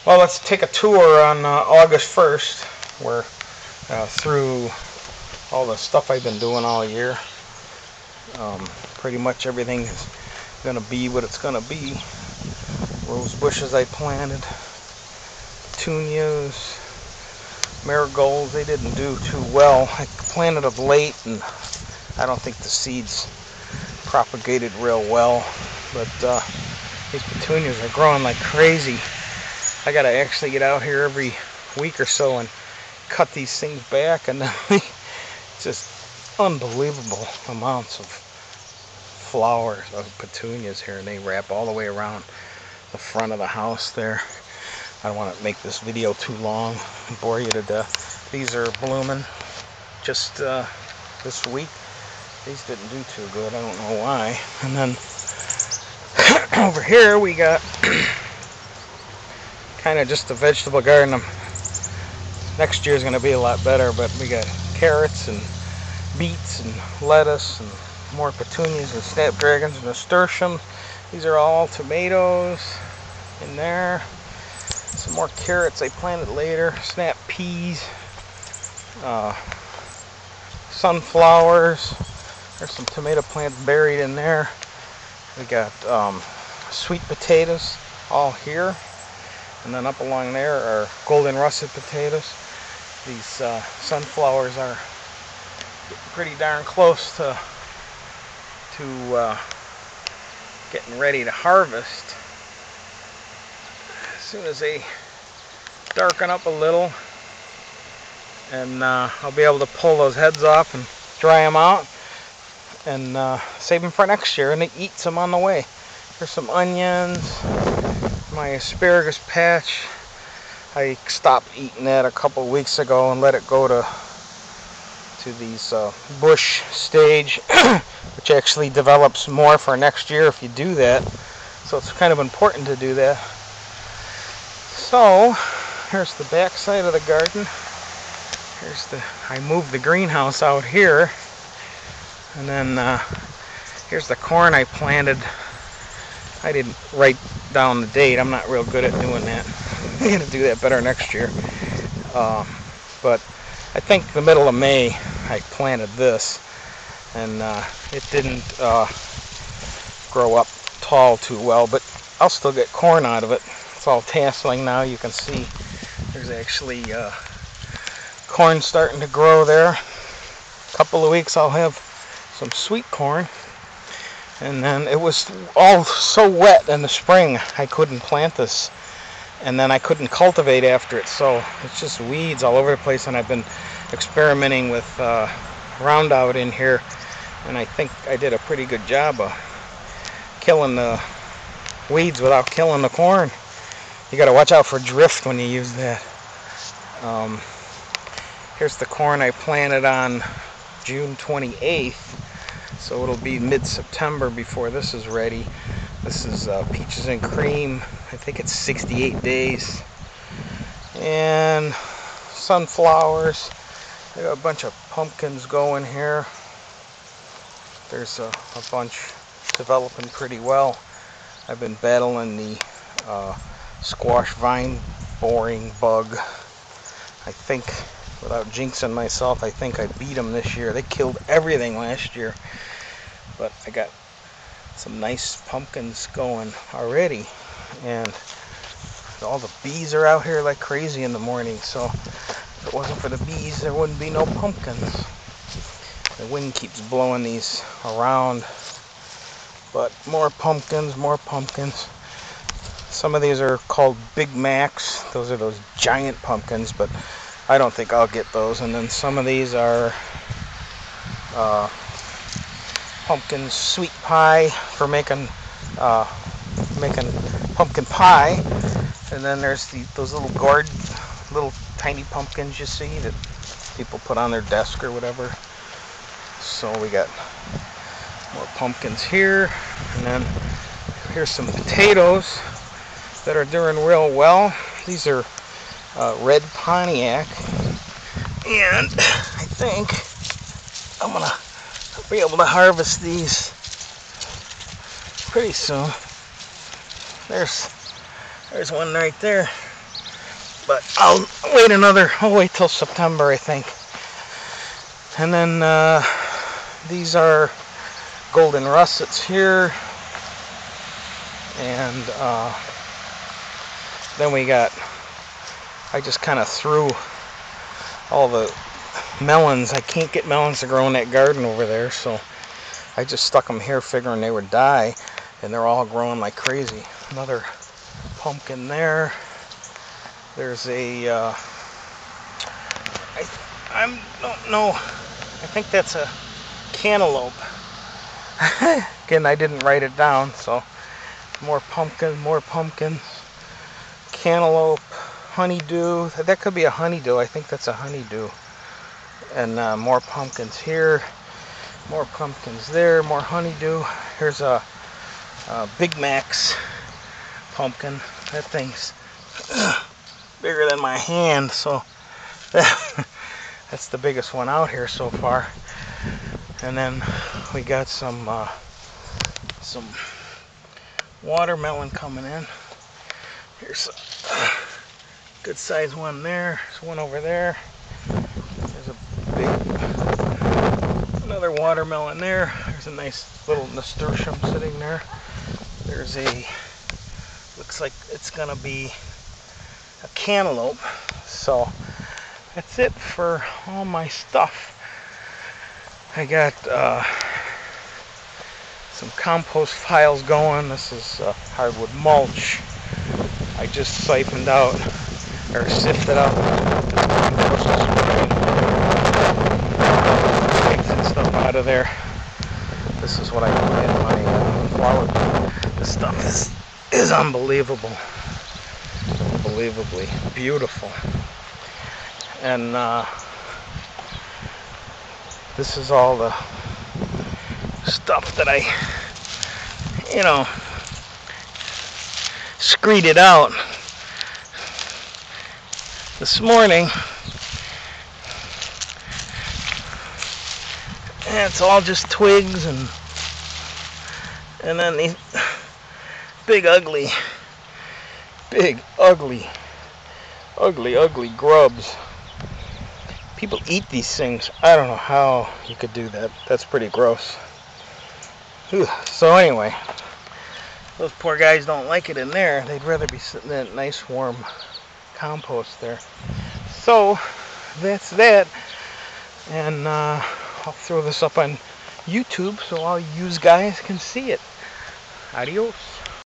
Well, let's take a tour on August 1st, where through all the stuff I've been doing all year. Pretty much everything is going to be what it's going to be. Rose bushes I planted, petunias, marigolds, they didn't do too well. I planted them late and I don't think the seeds propagated real well, but these petunias are growing like crazy. I gotta actually get out here every week or so and cut these things back, and just unbelievable amounts of flowers of petunias here, and they wrap all the way around the front of the house there. I don't want to make this video too long and bore you to death. These are blooming just this week. These didn't do too good, I don't know why. And then over here we got kind of just a vegetable garden. Next year is going to be a lot better, but we got carrots and beets and lettuce and more petunias and snapdragons and nasturtium. These are all tomatoes in there. Some more carrots I planted later. Snap peas, sunflowers. There's some tomato plants buried in there. We got sweet potatoes all here. And then up along there are golden russet potatoes. These sunflowers are getting pretty darn close to getting ready to harvest. As soon as they darken up a little, and I'll be able to pull those heads off and dry them out and save them for next year, and eat some on the way. There's some onions. My asparagus patch, I stopped eating that a couple weeks ago and let it go to these bush stage, which actually develops more for next year if you do that. So it's kind of important to do that. So here's the back side of the garden. I moved the greenhouse out here, and then here's the corn I planted. I didn't write down the date. I'm not real good at doing that. I'm going to do that better next year. But I think the middle of May I planted this, and it didn't grow up tall too well, but I'll still get corn out of it. It's all tasseling now. You can see there's actually corn starting to grow there. A couple of weeks I'll have some sweet corn. And then it was all so wet in the spring I couldn't plant this, and then I couldn't cultivate after it, so it's just weeds all over the place. And I've been experimenting with Roundout in here, and I think I did a pretty good job of killing the weeds without killing the corn. You got to watch out for drift when you use that. Here's the corn I planted on June 28th. So it'll be mid-September before this is ready. This is peaches and cream. I think it's 68 days. And sunflowers. I got a bunch of pumpkins going here. There's a bunch developing pretty well. I've been battling the squash vine boring bug. I think, without jinxing myself, I think I beat them this year. They killed everything last year. But I got some nice pumpkins going already, and all the bees are out here like crazy in the morning, so if it wasn't for the bees there wouldn't be no pumpkins. The wind keeps blowing these around, but more pumpkins, more pumpkins. Some of these are called Big Macs. Those are those giant pumpkins, but I don't think I'll get those. And then some of these are pumpkin sweet pie for making pumpkin pie. And then there's those little tiny pumpkins you see that people put on their desk or whatever. So we got more pumpkins here, and then here's some potatoes that are doing real well. These are red Pontiac, and I think I'm gonna be able to harvest these pretty soon. There's one right there. But I'll wait till September, I think. And then these are golden russets here. And then I just kind of threw all the melons. I can't get melons to grow in that garden over there, so I just stuck them here figuring they would die, and they're all growing like crazy. Another pumpkin there. There's a I don't know, I think that's a cantaloupe. Again, I didn't write it down, so more pumpkins, cantaloupe, honeydew. That could be a honeydew. I think that's a honeydew. And more pumpkins here, more pumpkins there, more honeydew. Here's a Big Mac's pumpkin. That thing's bigger than my hand, so that's the biggest one out here so far. And then we got some watermelon coming in. Here's a good sized one there. There's one over there. There's another watermelon there. There's a nice little nasturtium sitting there. There's looks like it's gonna be a cantaloupe. So that's it for all my stuff. I got some compost piles going. This is hardwood mulch. I just siphoned out, or sifted out compost eggs and stuff out of there. This is what I put in my flower pot. This stuff is unbelievable. Unbelievably beautiful. And this is all the stuff that I, screeded out this morning. And it's all just twigs and then these big ugly grubs. People eat these things. I don't know how you could do that. That's pretty gross. Whew. So anyway, those poor guys don't like it in there. They'd rather be sitting in that nice warm compost there. So that's that. And I'll throw this up on YouTube so all you guys can see it. Adios.